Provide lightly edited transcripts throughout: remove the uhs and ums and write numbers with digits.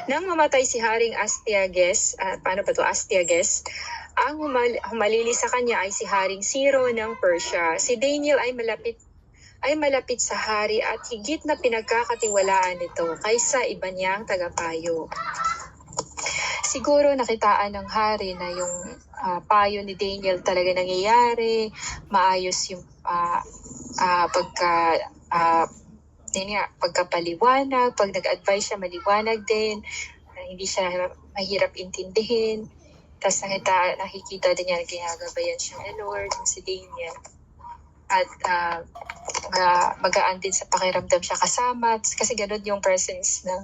Nang mamatay si Haring Astyages, paano ba to Astyages, ang humalili sa kanya ay si Haring Ciro ng Persia. Si Daniel ay malapit sa hari at higit na pinagkakatiwalaan nito kaysa iba niyang tagapayo. Siguro nakitaan ng hari na yung payo ni Daniel talaga nangyayari, maayos yung pagkapaliwanag, pag nag-advise siya maliwanag din, hindi siya mahirap intindihin. Tapos nakikita din niya ginagabayan siya ni Lord, si Daniel. At magaan din sa pakiramdam siya kasama kasi ganun yung presensya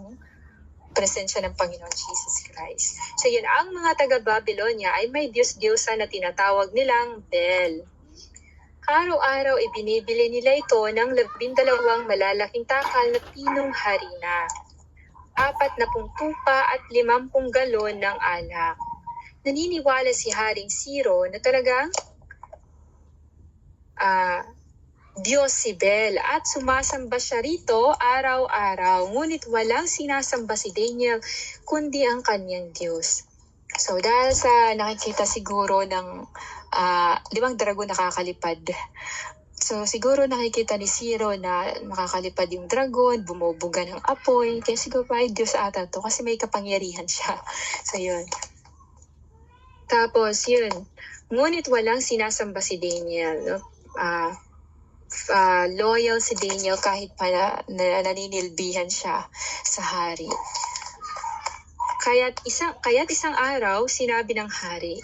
ng Panginoon Jesus Christ. So yun, ang mga taga-Babylonia ay may Diyos-Diyosa na tinatawag nilang Bel. Araw-araw ibinibili nila ito ng 12 malalaking takal na pinong harina, 40 tupa at 50 galon ng alak. Naniniwala si Haring Ciro na talagang Diyos si Bel at sumasamba siya rito araw-araw. Ngunit walang sinasamba si Daniel kundi ang kanyang Diyos. So dahil sa nakikita siguro ng 5 dragon nakakalipad. So siguro nakikita ni Ciro na nakakalipad yung dragon, bumubuga ng apoy. Kaya siguro ay Diyos ata to kasi may kapangyarihan siya. So yun. Tapos yun. Ngunit walang sinasamba si Daniel. No? Loyal si Daniel kahit pa naninilbihan siya sa hari. Kaya't isang araw, sinabi ng hari,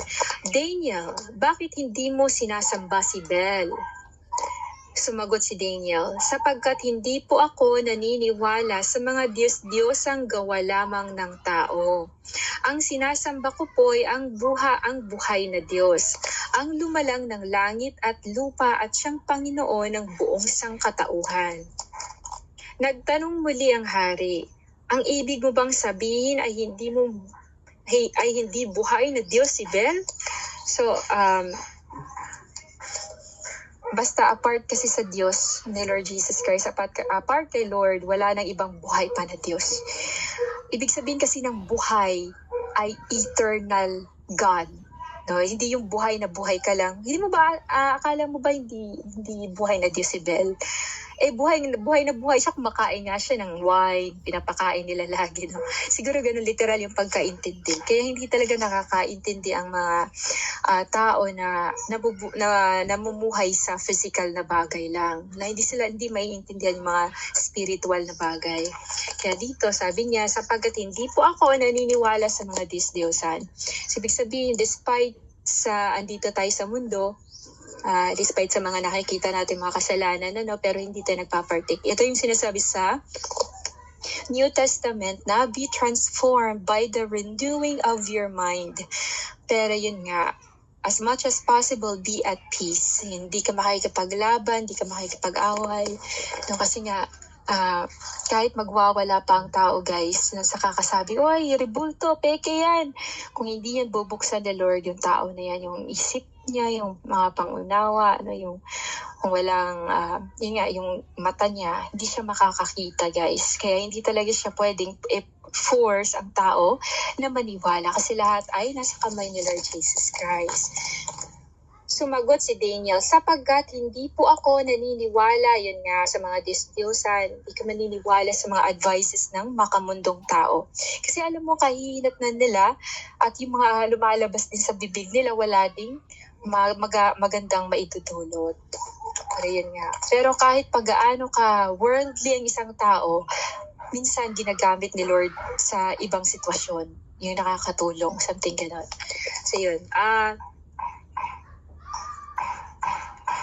Daniel, bakit hindi mo sinasamba si Bel? Sumagot si Daniel, sapagkat hindi po ako naniniwala sa mga Diyos-Diyosang gawa lamang ng tao. Ang sinasamba ko po ay ang buhay na Diyos, ang lumalang ng langit at lupa at siyang Panginoon ng buong sangkatauhan. Nagtanong muli ang hari, ang ibig mo bang sabihin ay hindi buhay na Diyos si Bel? So, basta apart kasi sa Diyos ni Lord Jesus Christ, apart kay Lord, wala nang ibang buhay pa na Diyos. Ibig sabihin kasi ng buhay ay eternal God. No, hindi yung buhay na buhay ka lang. Hindi mo ba, akala mo ba hindi buhay na Diyos si Bel? Buhay na buhay siya, kumakain nga siya ng wine, pinapakain nila lagi. No? Siguro ganun literal yung pagkaintindi. Kaya hindi talaga nakakaintindi ang mga tao na namumuhay sa physical na bagay lang. Na hindi maiintindihan yung mga spiritual na bagay. Kaya dito, sabi niya, sapagkat hindi po ako naniniwala sa mga Diyos-Diyosan. So, ibig sabihin, despite sa andito tayo sa mundo, despite sa mga nakikita natin mga kasalanan, pero hindi tayo nagpapartake. Ito yung sinasabi sa New Testament na be transformed by the renewing of your mind. Pero yun nga, as much as possible, be at peace. Hindi ka makikipaglaban, hindi ka makikipag-away. No, kasi nga, kahit magwawala pa ang tao, guys, na sa kakasabi, oy, rebulto, peke yan. Kung hindi yan bubuksan ni Lord, yung tao na yan, yung isip niya, yung mga pangunawa, kung walang, yung mata niya, hindi siya makakakita, guys. Kaya hindi talaga siya pwedeng force ang tao na maniwala kasi lahat ay nasa kamay ni Lord Jesus Christ. Sumagot si Daniel, sapagkat hindi po ako naniniwala, yun nga, sa mga Diyos-Diyosan. Hindi ka maniniwala sa mga advices ng makamundong tao. Kasi alam mo, kahihinat na nila at yung mga lumalabas din sa bibig nila, wala ding magandang maitutulot. Pero yun nga. Pero kahit pag-aano ka worldly ang isang tao, minsan ginagamit ni Lord sa ibang sitwasyon. Yung nakakatulong, something ganon. So yun.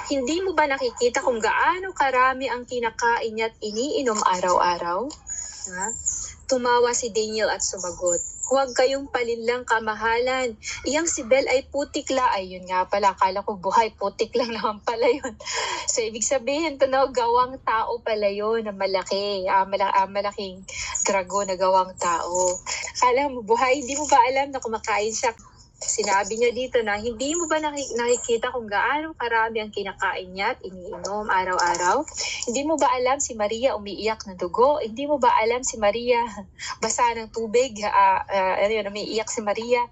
Hindi mo ba nakikita kung gaano karami ang kinakain niya at iniinom araw-araw? Tumawa si Daniel at sumagot, huwag kayong palinlang kamahalan. Iyang si Bel ay putikla. Ayun nga pala, akala ko buhay, putik lang naman pala yun. So, ibig sabihin, gawang tao pala yun na malaki. Malaking dragon na gawang tao. Akala mo buhay, hindi mo ba alam na kumakain siya? Sinabi niya dito na hindi mo ba nakikita kung gaano karami ang kinakain niya at iniinom araw-araw? Hindi mo ba alam si Maria umiiyak ng dugo? Hindi mo ba alam si Maria basa ng tubig? Umiiyak si Maria.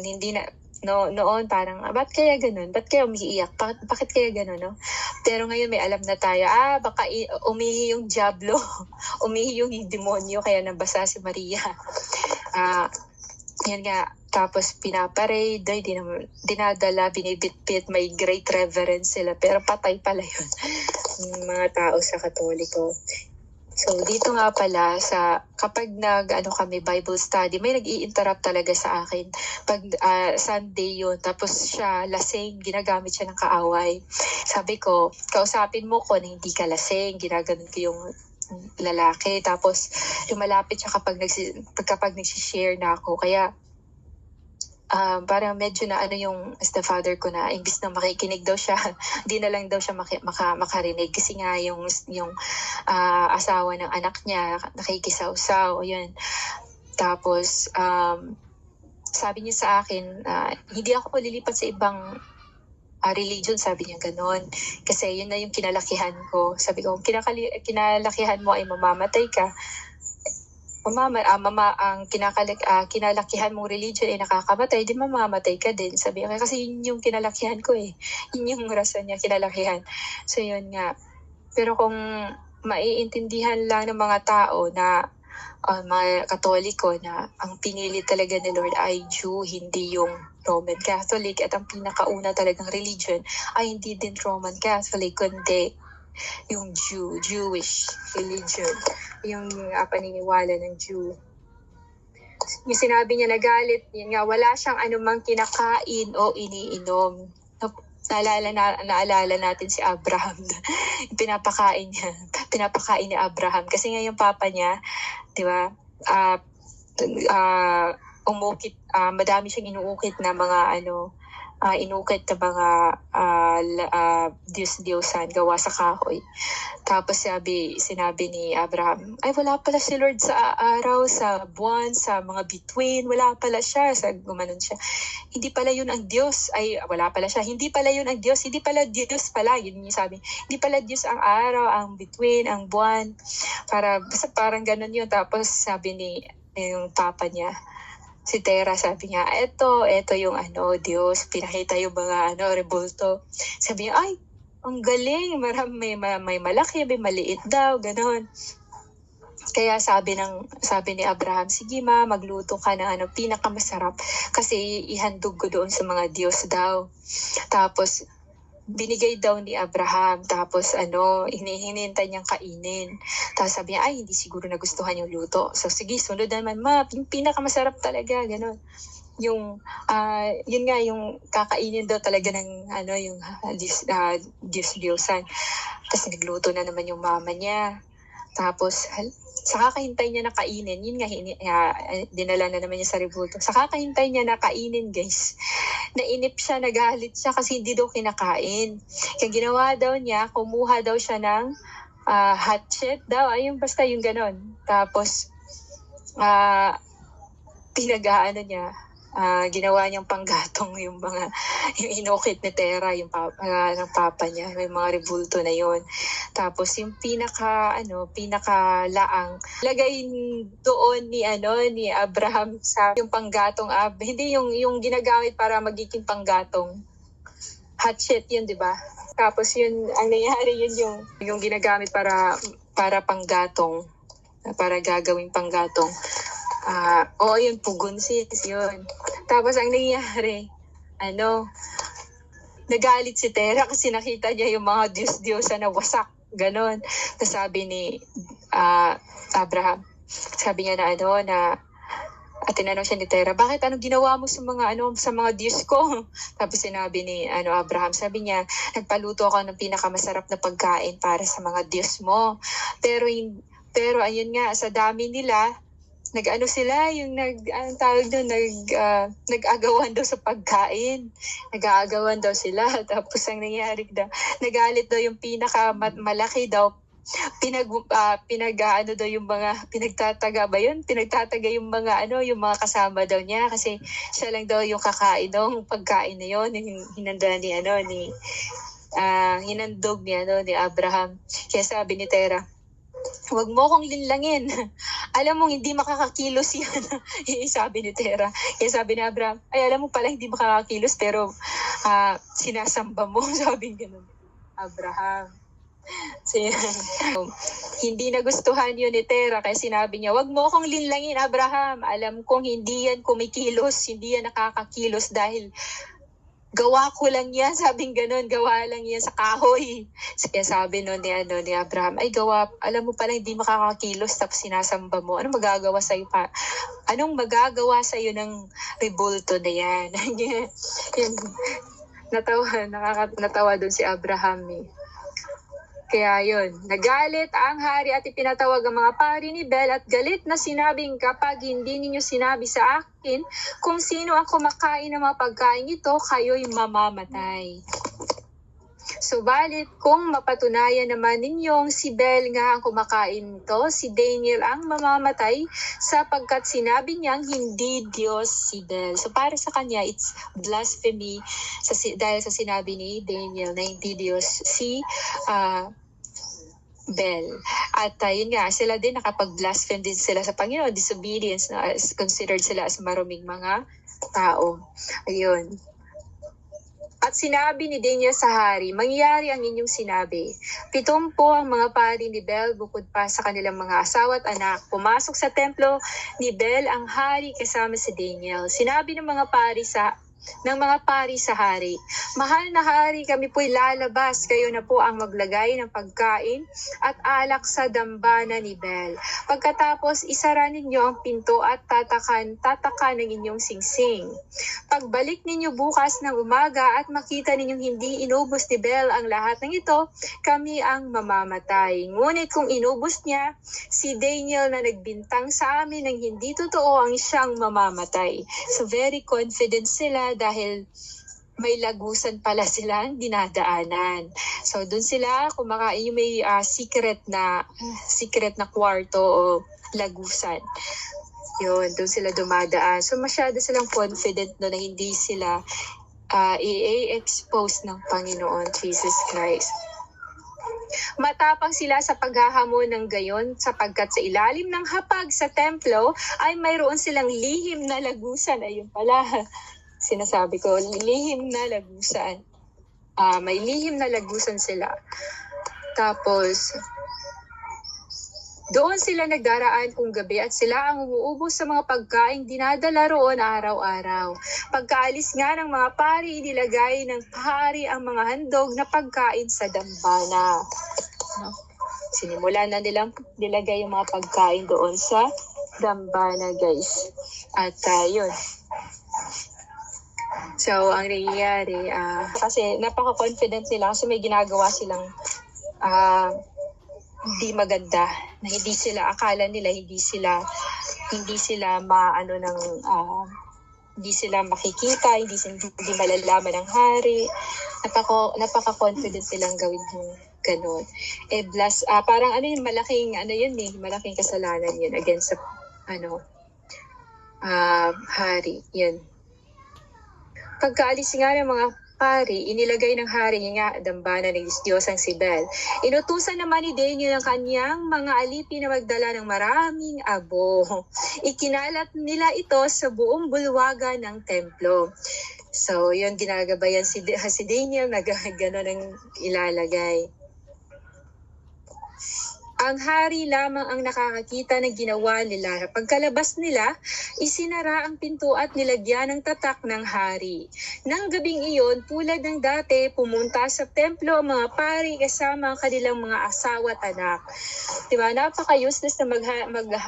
Hindi na noon parang ba't kaya ganun? Ba't kaya umiiyak? Bakit kaya ganun, no? Pero ngayon may alam na tayo, baka umihi yung diablo, umihi yung demonyo kaya nabasa si Maria. Yan nga, tapos pinaparade, dinadala, binibitbit, may great reverence sila, pero patay pala yun, yung mga tao sa Katoliko. So dito nga pala kapag kami Bible study, may nag-i-interrupt talaga sa akin. Pag Sunday yun, tapos siya lasing, ginagamit siya ng kaaway. Sabi ko, kausapin mo ko na hindi ka lasing, ginaganon ko yung lalaki. Tapos lumalapit siya kapag nagsishare na ako. Kaya parang medyo na yung as the father ko na imbis na makikinig daw siya, di na lang daw siya makarinig kasi nga yung asawa ng anak niya nakikisawsaw, yun. Tapos sabi niya sa akin, hindi ako lilipat sa ibang religion, sabi niya ganon. Kasi yun na yung kinalakihan ko. Sabi ko, kinalakihan mo ay mamamatay ka, ang kinalakihan mong religion ay nakakamatay, di mamamatay ka din. Sabi ko, kasi yun yung kinalakihan ko eh. Yun yung rason niya, kinalakihan. So yun nga. Pero kung maiintindihan lang ng mga tao na mga Katoliko na ang pinili talaga ni Lord ay Jew, hindi yung Roman Catholic, at ang pinakauna talagang religion ay hindi din Roman Catholic, kundi yung Jewish religion, yung paniniwala ng Jew. Yung sinabi niya nagalit, yun nga, wala siyang anumang kinakain o iniinom. Naalala natin si Abraham. Pinapakain ni Abraham. Kasi nga yung papa niya, di ba, umukit, madami siyang inuukit na mga inukit na mga Diyos-Diyosan gawa sa kahoy. Tapos sinabi ni Abraham, ay wala pala si Lord sa araw, sa buwan, sa mga bituin, wala pala siya. Gumanon siya. Hindi pala yun ang Diyos. Ay wala pala siya. Hindi pala yun ang Diyos. Hindi pala Diyos pala. Yun yung sabi. Hindi pala Diyos ang araw, ang bituin, ang buwan. Parang ganun yun. Tapos sabi yung papa niya, si Tera, sabi niya, eto yung Diyos, pinakita yung mga rebulto. Sabi niya, ay, ang galing, may malaki, may maliit daw, ganon. Kaya sabi ni Abraham, sige ma, magluto ka ng pinakamasarap kasi ihandog ko doon sa mga Diyos daw. Tapos binigay daw ni Abraham, tapos hinihintay niyang kainin. Tapos sabi niya, ay hindi siguro nagustuhan yung luto. So sige, sunod naman ma, yung pinakamasarap talaga, gano'n. Yung yun nga, yung kakainin daw talaga ng yung Diyos-Diyosan. Tapos nagluto na naman yung mama niya. Tapos sa kakahintay niya na kainin, yun nga, dinala na naman niya sa rebulto. Sa kakahintay niya na kainin, guys, nainip siya, nagalit siya kasi hindi daw kinakain. Kaya ginawa daw niya, kumuha daw siya ng hatchet daw, ayun basta yung ganon. Tapos ginawa niyang panggatong yung inukit ni Tera, yung ng papa niya, may mga rebulto na yon. Tapos yung pinakalaang lagay doon ni Abraham sa yung panggatong, hindi yung ginagamit para magiging panggatong. Hatchet yun, di ba? Tapos yun, ang nangyari yun yung ginagamit para panggatong, para gagawing panggatong. Yun, pugunsis, yun. Tapos ang nangyari, nagalit si Tera kasi nakita niya yung mga Diyos-Diyosan na wasak, ganon. Tapos sabi ni Abraham, sabi niya at tinanong siya ni Tera, bakit anong ginawa mo sa mga Diyos ko? Tapos sinabi ni Abraham, sabi niya, nagpaluto ako ng pinakamasarap na pagkain para sa mga Diyos mo. Pero ayun nga, sa dami nila, nag-agawan daw sa pagkain. Nag-aagawan daw sila. Tapos ang nangyari daw, nagalit daw yung pinakamalaki daw, ano daw yung mga pinagtataga ba yun? Pinagtataga yung mga yung mga kasama daw niya kasi siya lang daw yung kakain ng pagkain na yun, yung hinanda ni hinandog ni Abraham. Kaya sabi ni Tera, huwag mo kong linlangin. Alam mo, hindi makakakilos yan. Sabi ni Tera. Kaya sabi ni Abraham, ay alam mo pala hindi makakakilos pero sinasamba mo. Sabi ganun. Abraham. So, hindi nagustuhan yun ni Tera kaya sinabi niya, wag mo akong linlangin, Abraham. Alam kong hindi yan kumikilos, hindi yan nakakakilos dahil gawa ko lang yan, sabing ganun, gawa lang yan sa kahoy. Kaya sabi ni Abraham, ay gawa, alam mo pala hindi makakakilos tapos sinasamba mo. Anong magagawa sa'yo pa? Anong magagawa sa'yo ng rebulto na yan? Yan. Natawa doon si Abraham eh. Kaya yun, nagalit ang hari at ipinatawag ang mga pari ni Bel at galit na sinabing kapag hindi ninyo sinabi sa akin kung sino ang kumakain ng mga pagkain ito, kayo'y mamamatay. Subalit kung mapatunayan naman ninyong si Bel nga ang kumakain nito, si Daniel ang mamamatay sapagkat sinabi niyang hindi Diyos si Bel. So para sa kanya, it's blasphemy dahil sa sinabi ni Daniel na hindi Diyos si Bel. At yun nga, sila din nakapag-blaspheme din sila sa Panginoon, disobedience, na considered sila as maruming mga tao. Ayun. At sinabi ni Daniel sa hari, mangyari ang inyong sinabi. 70 ang mga pari ni Bel bukod pa sa kanilang mga asawa at anak. Pumasok sa templo ni Bel ang hari kasama si Daniel. Sinabi ng mga pari sa hari, mahal na hari, kami po'y lalabas, kayo na po ang maglagay ng pagkain at alak sa dambana ni Bel. Pagkatapos, isara ninyo ang pinto at tatakan ng inyong singsing. Pagbalik ninyo bukas ng umaga at makita ninyong hindi inubos ni Bel ang lahat ng ito, kami ang mamamatay. Ngunit kung inubos niya, si Daniel na nagbintang sa amin ng hindi totoo ang siyang mamamatay. So very confident sila dahil may lagusan pala silang dinadaanan. So doon sila kumakain yung may secret na kwarto o lagusan. Yun, doon sila dumadaan. So masyado silang confident na hindi sila i-expose ng Panginoon Jesus Christ. Matapang sila sa paghahamon ng gayon sapagkat sa ilalim ng hapag sa templo ay mayroon silang lihim na lagusan. Ayun pala, sinasabi ko, lihim na lagusan. May lihim na lagusan sila. Tapos, doon sila nagdaraan kung gabi at sila ang umuubos sa mga pagkain dinadala roon araw-araw. Pagkaalis nga ng mga pari, inilagay ng hari ang mga handog na pagkain sa dambana. Sinimulan na nilang nilagay yung mga pagkain doon sa dambana, guys. At yun. So, ang nangyayari, kasi napaka-confident nila kasi may ginagawa silang hindi maganda, na hindi sila, akala nila hindi sila hindi sila makikita, hindi malalaman ng hari. Napaka-confident silang gawin yung ganun. Parang malaking kasalanan yun against sa hari. Yun. Pagkaalis nga ng mga pari, inilagay ng hari nga dambana ng Diyos ang si Bel. Inutusan naman ni Daniel ang kanyang mga alipin na magdala ng maraming abo. Ikinalat nila ito sa buong bulwagan ng templo. So, yun, ginagabayan si Daniel na gano'n ang ilalagay. Ang hari lamang ang nakakakita ng ginawa nila. Pagkalabas nila, isinara ang pinto at nilagyan ng tatak ng hari. Nang gabing iyon, tulad ng dati, pumunta sa templo ang mga pari kasama ang kanilang mga asawa at anak. Diba? Napaka-useless na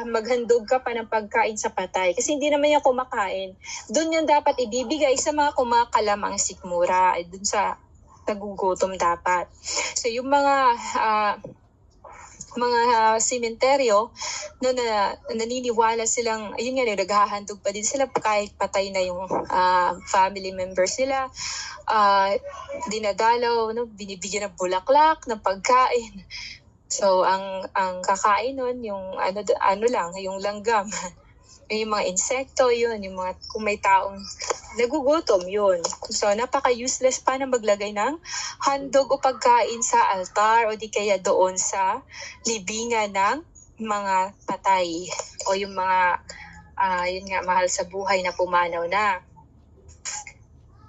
maghandog ka pa ng pagkain sa patay. Kasi hindi naman yan kumakain. Doon yan dapat ibibigay sa mga kumakalamang sikmura. Doon sa nagugutom dapat. So yung mga sementeryo na naniniwala silang, ayun nga, naghahandog pa din sila kahit patay na yung family members nila. Dinadalaw, binibigyan ng bulaklak, ng pagkain. So ang kakain nun yung ano lang, yung langgam. Yung mga insekto, yun, yung mga kung may taong nagugutom, yun. So napaka-useless pa na maglagay ng handog o pagkain sa altar o di kaya doon sa libingan ng mga patay o yung mga yun nga, mahal sa buhay na pumanaw na.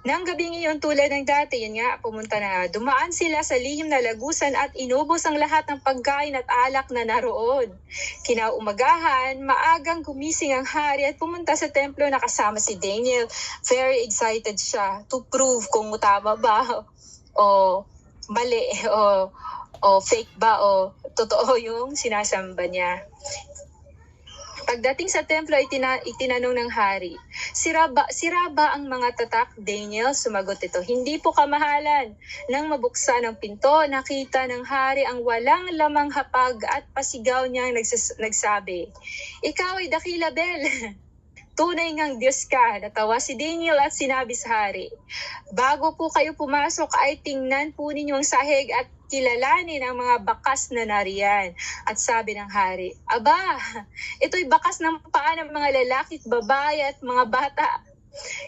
Nang gabing iyon tulad ng dati, yun nga, dumaan sila sa lihim na lagusan at inubos ang lahat ng pagkain at alak na naroon. Kinaumagahan, maagang gumising ang hari at pumunta sa templo na kasama si Daniel. Very excited siya to prove kung tama ba o mali o fake ba o totoo yung sinasamba niya. Pagdating sa templo, itinanong ng hari, sira ba ang mga tatak? Daniel, sumagot ito, hindi po kamahalan. Nang mabuksan ang pinto, nakita ng hari ang walang lamang hapag at pasigaw niyang nagsabi, ikaw ay dakila, Bel. Tunay ngang Diyos ka. Natawa si Daniel at sinabi sa hari, bago po kayo pumasok ay tingnan po ninyo ang sahig at kilalanin ang mga bakas na nariyan. At sabi ng hari, aba, ito'y bakas ng paa ng mga lalaki at babae at mga bata.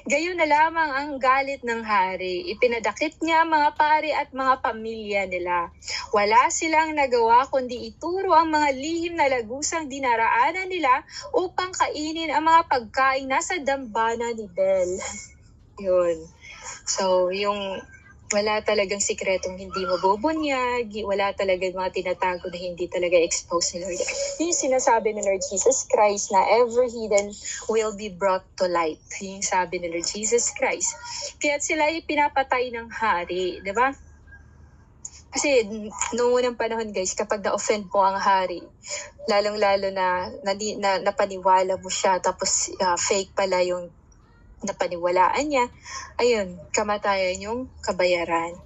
Gayon na lamang ang galit ng hari. Ipinadakip niya mga pari at mga pamilya nila. Wala silang nagawa kundi ituro ang mga lihim na lagusang dinaraanan nila upang kainin ang mga pagkain nasa dambana ni Bel. Yun. So, yung wala talagang sikretong hindi mabubunyag, wala talagang mga tinatago na hindi talaga expose ni Lord. Yung sinasabi ni Lord Jesus Christ na every hidden will be brought to light. Yung sabi ni Lord Jesus Christ. Kaya sila ay pinapatay ng hari, di ba? Kasi noong unang panahon guys, kapag na-offend mo ang hari, lalong-lalo na napaniwala mo siya, tapos fake pala yung napaniwalaan niya, ayun, kamatayan yung kabayaran.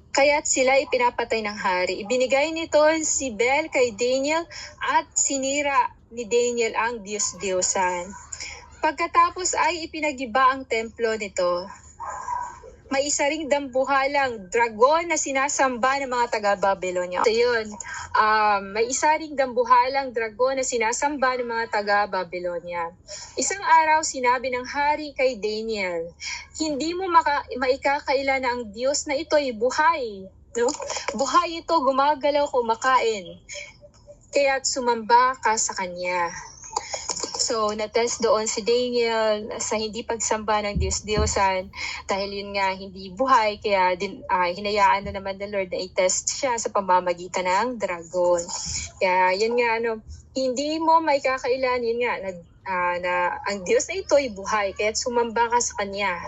Kaya't sila ipinapatay ng hari. Ibinigay nito si Bel kay Daniel at sinira ni Daniel ang Diyos-Diyosan. Pagkatapos ay ipinagiba ang templo nito. May isa ring dambuhalang dragon na sinasamba ng mga taga-Babylonia. So yun, may isa ring dambuhalang dragon na sinasamba ng mga taga-Babylonia. Isang araw sinabi ng hari kay Daniel, hindi mo maikakaila na ang Diyos na ito ay buhay. No? Buhay ito, gumagalaw, kumakain. Kaya't sumamba ka sa kanya. So, natest doon si Daniel sa hindi pagsamba ng Diyos-Diyosan dahil yun nga hindi buhay, kaya hinayaan na naman ng Lord na i-test siya sa pamamagitan ng dragon. Kaya yun nga, hindi mo may kakailan, yun nga, na ang Diyos na ito ay buhay, kaya sumamba ka sa Kanya.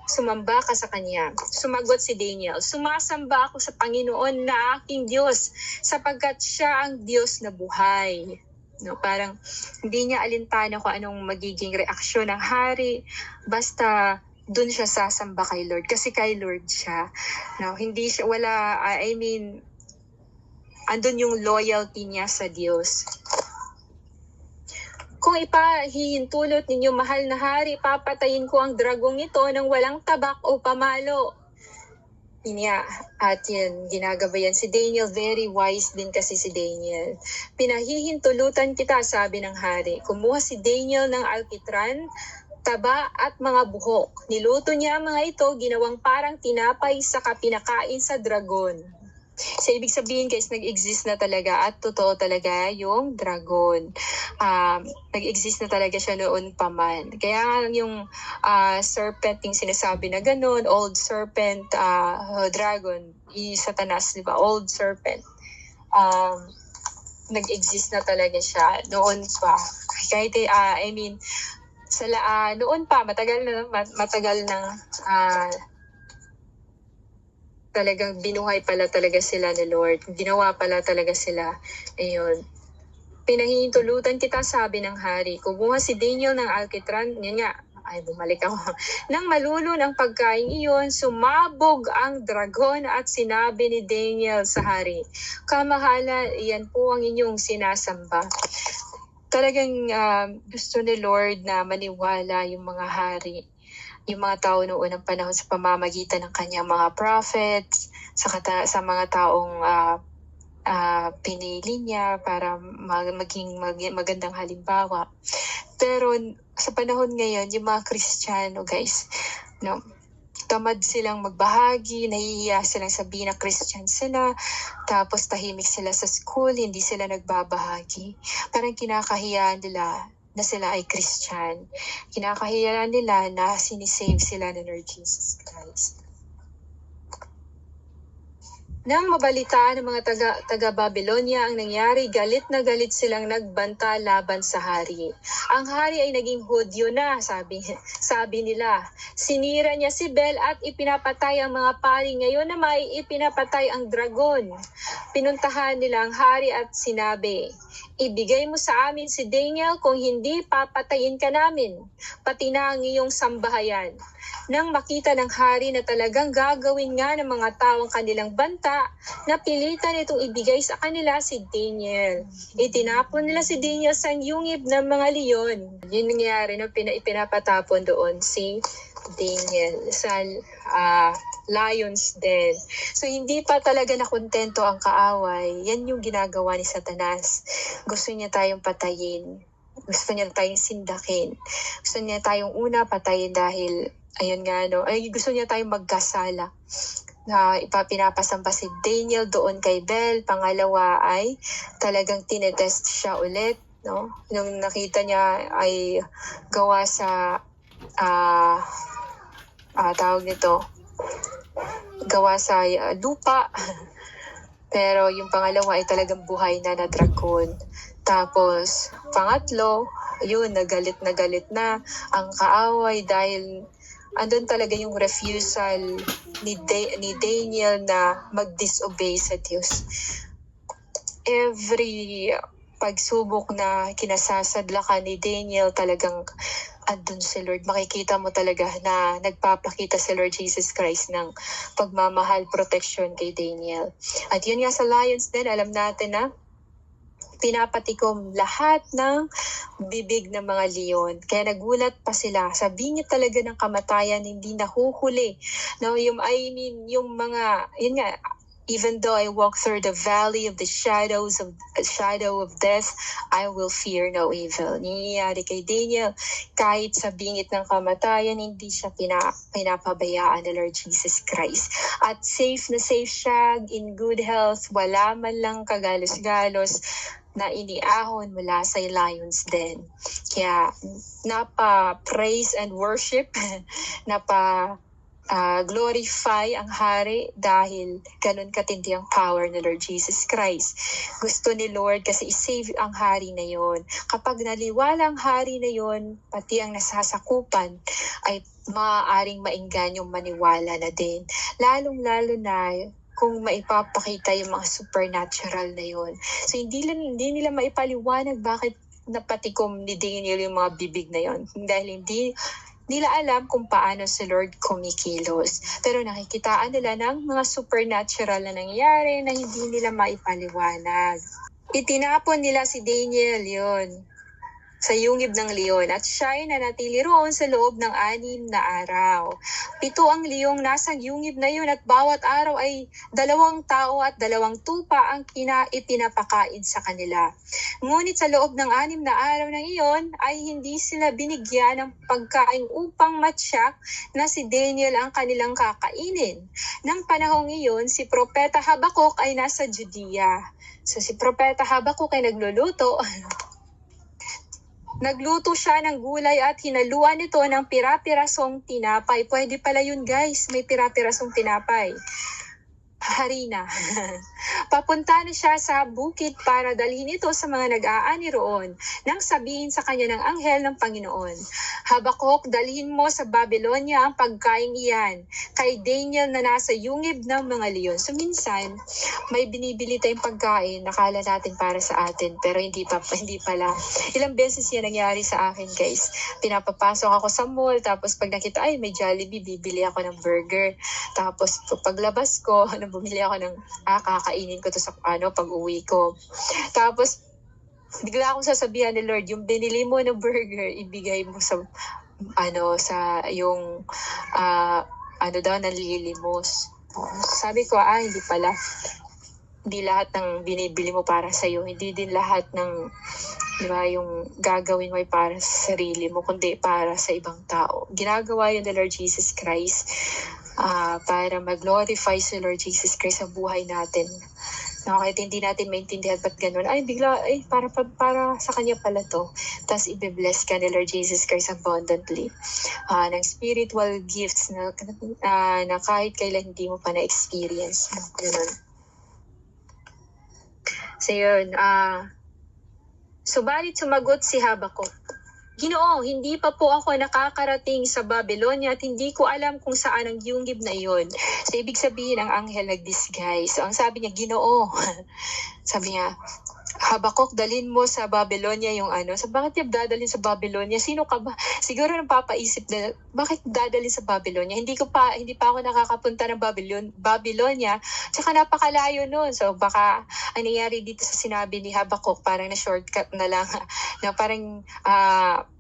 Sumamba ka sa Kanya. Sumagot si Daniel, sumasamba ako sa Panginoon na aking Diyos sapagkat siya ang Diyos na buhay. No, parang hindi niya alintana kung anong magiging reaksyon ng hari, basta dun siya sasamba kay Lord kasi kay Lord siya. No, hindi siya andun yung loyalty niya sa Diyos. Kung ipahihintulot ninyo, mahal na hari, papatayin ko ang dragong ito nang walang tabak o pamalo. At yan, ginagabayan si Daniel, very wise din kasi si Daniel. Pinahihintulutan kita, sabi ng hari. Kumuha si Daniel ng alkitran, taba at mga buhok. Niluto niya ang mga ito, ginawang parang tinapay sa pinakain sa dragon. So, ibig sabihin guys, nag-exist na talaga at totoo talaga yung dragon. Nag-exist na talaga siya noon pa man. Kaya yung serpent, yung sinasabi na ganun, old serpent, dragon, Satanas, di ba? Old serpent. Nag-exist na talaga siya noon pa. Kahit, noon pa, matagal na talagang binuhay pala talaga sila ni Lord. Ginawa pala talaga sila. Ayun. Pinahihintulutan kita, sabi ng hari. Kumuha si Daniel ng alkitran. Yan nga. Bumalik ako. Nang malulo ng pagkain iyon, sumabog ang dragon at sinabi ni Daniel sa hari, kamahala, iyan po ang inyong sinasamba. Talagang gusto ni Lord na maniwala yung mga hari yung mga tao noong unang panahon sa pamamagitan ng kanyang mga prophets, sa mga taong pinili niya para maging magandang halimbawa. Pero sa panahon ngayon, yung mga Kristiyano guys, no, tamad silang magbahagi, nahihiya silang sabihin na Christian sila, tapos tahimik sila sa school, hindi sila nagbabahagi. Parang kinakahiya nila na sila ay Christian. Kinakahiya nila na sinisave sila ng Lord Jesus Christ. Nang mabalitaan ng mga taga-Babylonia ang nangyari, galit na galit silang nagbanta laban sa hari. Ang hari ay naging Hudyo na, sabi nila. Sinira niya si Bel at ipinapatay ang mga pari. Ngayon na may ipinapatay ang dragon. Pinuntahan nila ang hari at sinabi, ibigay mo sa amin si Daniel, kung hindi papatayin ka namin, pati na ang iyong sambahayan. Nang makita ng hari na talagang gagawin nga ng mga tao ang kanilang banta, napilitan itong ibigay sa kanila si Daniel. Itinapon nila si Daniel sa yungib ng mga leon. Yun nangyari na ipinapatapon doon si Daniel sa lions den. So hindi pa talaga nakontento ang kaaway. Yan yung ginagawa ni Satanas. Gusto niya tayong patayin. Gusto niya tayong sindakin. Gusto niya tayong una patayin dahil gusto niya tayong magkasala. Pinapasamba si Daniel doon kay Bel. Pangalawa ay talagang tinetest siya ulit. No? Nung nakita niya ay gawa sa gawa sa lupa. Pero yung pangalawa ay talagang buhay na dragon. Tapos, pangatlo, yun, nagalit na ang kaaway dahil andun talaga yung refusal ni Daniel na mag-disobey sa Diyos. Every pagsubok na kinasasadlakan ni Daniel, talagang andun si Lord. Makikita mo talaga na nagpapakita si Lord Jesus Christ ng pagmamahal, protection kay Daniel. At yun nga sa lions din, alam natin na pinapatikom lahat ng bibig ng mga leon. Kaya nagulat pa sila. Sa bingit talaga ng kamatayan, hindi nahuhuli. No, yung mga, yun nga, even though I walk through the valley of the shadow of death, I will fear no evil. Nangyayari kay Daniel, kahit sa bingit ng kamatayan, hindi siya pinapabayaan ni Lord Jesus Christ. At safe na safe siya, in good health, wala man lang kagalos-galos na iniahon mula sa lions den. Kaya napa-praise and worship, glorify ang hari dahil ganun katindi ang power ni Lord Jesus Christ. Gusto ni Lord kasi isave ang hari na yon. Kapag naliwala ang hari na yon, pati ang nasasakupan ay maaaring mainganyong maniwala na din. Lalong-lalo na kung maipapakita yung mga supernatural na yon. So hindi nila maipaliwanag bakit napatikom ni Daniel yung mga bibig na yon. Dahil hindi nila alam kung paano si Lord kumikilos. Pero nakikitaan nila ng mga supernatural na nangyayari na hindi nila maipaliwanag. Itinapon nila si Daniel yon sa yungib ng leon at siya ay nanatili roon sa loob ng 6 na araw. 7 ang leong nasa yungib na yun at bawat araw ay 2 tao at 2 tupa ang ipinapakain sa kanila. Ngunit sa loob ng 6 na araw na iyon ay hindi sila binigyan ng pagkain upang matyak na si Daniel ang kanilang kakainin. Nang panahong iyon, si Propeta Habakuk ay nasa Judea. So si Propeta Habakuk ay nagluluto. Nagluto siya ng gulay at hinaluan nito ng pira-pirasong tinapay. Pwede pala yun guys, may pira-pirasong tinapay. Harina. Papunta na siya sa bukid para dalhin ito sa mga nag-aani roon nang sabihin sa kanya ng anghel ng Panginoon, Habakuk, dalhin mo sa Babylonia ang pagkain iyan kay Daniel na nasa yungib ng mga leon. So minsan, may binibili tayong pagkain, nakala natin para sa atin, pero hindi pala. Ilang beses yan nangyari sa akin guys. Pinapapasok ako sa mall, tapos pag nakita, ay may Jollibee, bibili ako ng burger. Tapos paglabas ko, bumili ako ng kakainin ko to sa pag-uwi ko. Tapos bigla akong sasabihan ni Lord, yung binili mo na burger, ibigay mo sa sa yung nanlilimos. Sabi ko, hindi pala. Hindi lahat ng binibili mo para sa'yo. Hindi din lahat ng, di ba, yung gagawin mo ay para sa sarili mo, kundi para sa ibang tao. Ginagawa yun ng Lord Jesus Christ para mag-glorify si Lord Jesus Christ sa buhay natin. Kahit hindi natin maintindihan ba't ganun, para sa kanya pala to. Tapos i-bless ka ni Lord Jesus Christ abundantly ng spiritual gifts na kahit kailan hindi mo pa na-experience. Ganun. So yun, subalit sumagot si Habakuk, Ginoo, hindi pa po ako nakakarating sa Babylonia at hindi ko alam kung saan ang yungib na iyon. So ibig sabihin, ang anghel nag-disguise. So ang sabi niya, Ginoo, sabi niya, Habakuk, dalhin mo sa Babylonia yung So bakit niya dadalhin sa Babylonia? Sino ka ba? Siguro napapaisip na, bakit dadalhin sa Babylonia? Hindi pa ako nakakapunta ng Babylonia. Tsaka napakalayo nun. So baka ang nangyari dito sa sinabi ni Habakuk, parang na-shortcut na lang. Na parang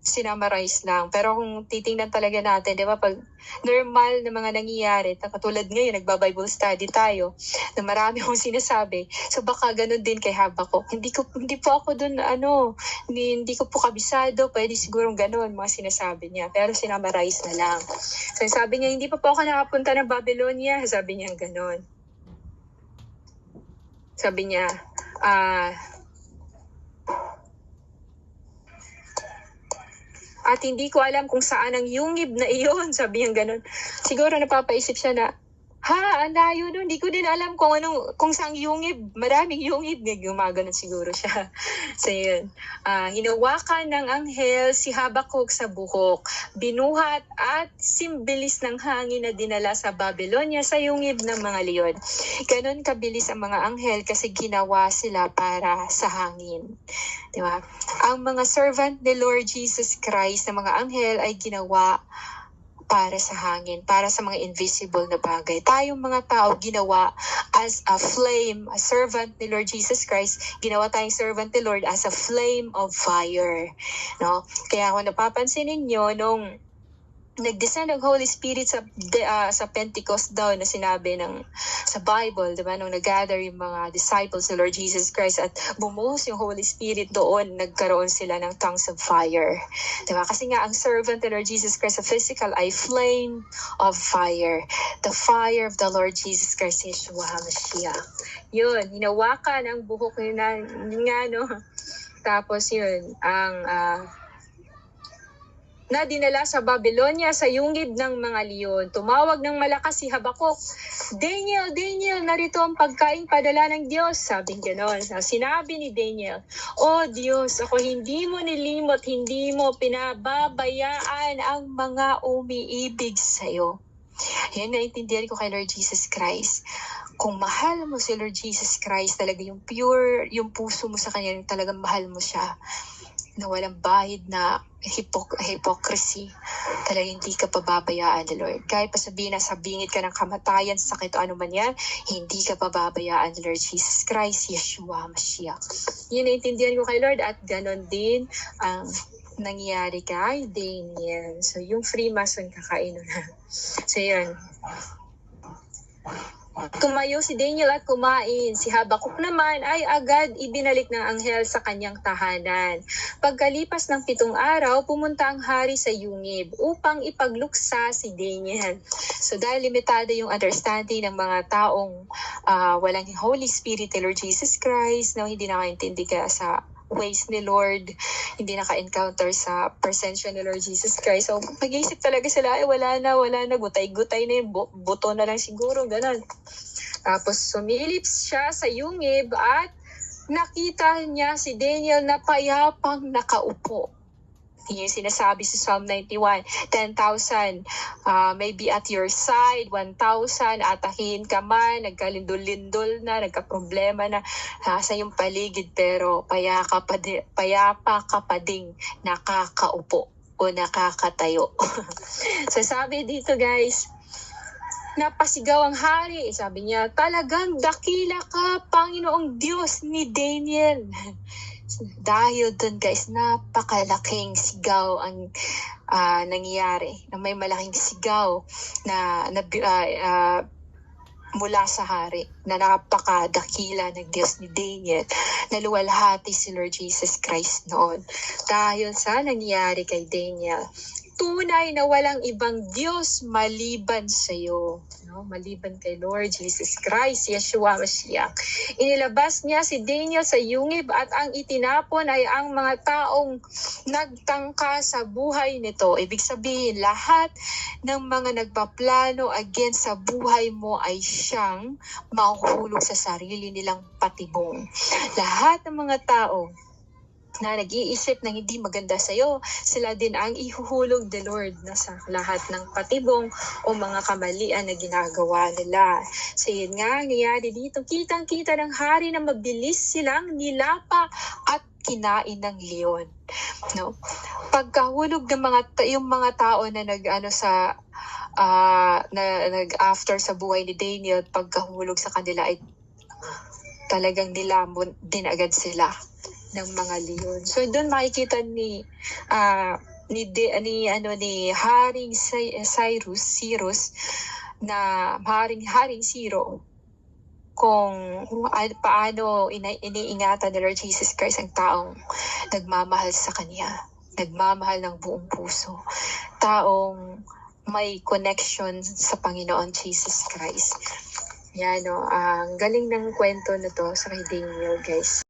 sinamarize lang. Pero kung titingnan talaga natin, di ba, pag normal na mga nangyayari, katulad ngayon, nagba-Bible study tayo, na marami akong sinasabi. So baka ganun din kay Habakuk. Hindi po ako dun, hindi ko po kabisado, pwede sigurong ganun, mga sinasabi niya. Pero sinamarize na lang. So sabi niya, hindi pa po ako nakapunta ng Babylonia. Sabi niya ganun. Sabi niya, at hindi ko alam kung saan ang yungib na iyon. Sabi niya ganun. Siguro napapaisip siya na, ang layo nun. Hindi ko din alam kung saan yungib. Maraming yungib. Gumaganon siguro siya. So yun. Hinawakan ng anghel si Habakuk sa buhok. Binuhat at simbilis ng hangin na dinala sa Babylonia sa yungib ng mga leon. Ganon kabilis ang mga anghel kasi ginawa sila para sa hangin. Diba? Ang mga servant ni Lord Jesus Christ na mga anghel ay ginawa para sa hangin, para sa mga invisible na bagay. Tayong mga tao ginawa as a flame, a servant ni Lord Jesus Christ, ginawa tayong servant ni Lord as a flame of fire. No? Kaya kung napapansin ninyo, nung nag-descend ang Holy Spirit sa Pentecost daw na sinabi sa Bible, diba? Nung nag-gather yung mga disciples ng Lord Jesus Christ at bumuhos yung Holy Spirit doon, nagkaroon sila ng tongues of fire. Diba? Kasi nga ang servant ng Lord Jesus Christ sa physical ay flame of fire. The fire of the Lord Jesus Christ, Yeshua HaMashiach. Yun, hinawakan ang buhok nga, no? Tapos yun, na dinala sa Babylonia sa yungib ng mga leon. Tumawag ng malakas si Habakuk, Daniel, narito ang pagkain padala ng Diyos. Sabi gano'n. Sinabi ni Daniel, O Diyos, ako hindi mo nilimot, hindi mo pinababayaan ang mga umiibig sa iyo. Yan naintindihan ko kay Lord Jesus Christ. Kung mahal mo si Lord Jesus Christ, talaga yung pure, yung puso mo sa Kanya, talagang mahal mo siya, na walang bahid na hypocrisy, talaga hindi ka pababayaan ni Lord. Kahit pa sabihin na sa bingit ka ng kamatayan, sakit o ano man yan, hindi ka pababayaan ni Lord Jesus Christ, Yeshua Mashiach. Yun naintindihan ko kay Lord at ganon din ang nangyayari kay Daniel. So yung Freemason kakaino na. So yun. Tumayo si Daniel at kumain. Si Habakuk naman ay agad ibinalik ng anghel sa kanyang tahanan. Pagkalipas ng 7 araw, pumunta ang hari sa yungib upang ipagluksa si Daniel. So dahil limitado yung understanding ng mga taong walang Holy Spirit ni Lord Jesus Christ, hindi nakaintindi kaya sa ways ni Lord, hindi naka-encounter sa presensya ni Lord Jesus Christ. So, mag-iisip talaga sila, wala na, gutay-gutay na yung buto na lang siguro, ganun. Tapos, sumilip siya sa yungib at nakita niya si Daniel na payapang nakaupo. Yung sinasabi sa Psalm 91, 10,000 may be at your side, 1,000 atahin ka man, nagkalindol-lindol na, nagka-problema na sa iyong paligid, pero payapa ka pa ding nakakaupo o nakakatayo. So sabi dito guys, napasigaw ang hari. Sabi niya, talagang dakila ka, Panginoong Diyos ni Daniel. Dahil dun guys, napakalaking sigaw ang nangyayari, na may malaking sigaw na mula sa hari, na napakadakila ng Diyos ni Daniel, na luwalhati si Lord Jesus Christ noon. Dahil sa nangyari kay Daniel, tunay na walang ibang Diyos maliban sa iyo, no? Maliban kay Lord Jesus Christ, Yeshua Mashiach. Inilabas niya si Daniel sa yungib at ang itinapon ay ang mga taong nagtangka sa buhay nito. Ibig sabihin, lahat ng mga nagpaplano against sa buhay mo ay siyang mahuhulog sa sarili nilang patibong. Lahat ng mga tao na nag-iisip ng hindi maganda sa iyo, sila din ang ihuhulog the Lord na sa lahat ng patibong o mga kamalian na ginagawa nila. So yun nga, nangyari dito, kitang-kita ng hari na mabilis silang nilapa at kinain ng leon. No? Pagkahulog ng yung mga tao na nag-after sa buhay ni Daniel, pagkahulog sa kanila ay talagang nilamon din agad sila ng mga leon. So doon makikita ni Haring Cyrus na Haring Ciro kung paano iniingatan ni Lord Jesus Christ ang taong nagmamahal sa kanya, nagmamahal ng buong puso, taong may connection sa Panginoon Jesus Christ. Yan, ang galing ng kwento na to sa kay Daniel, guys.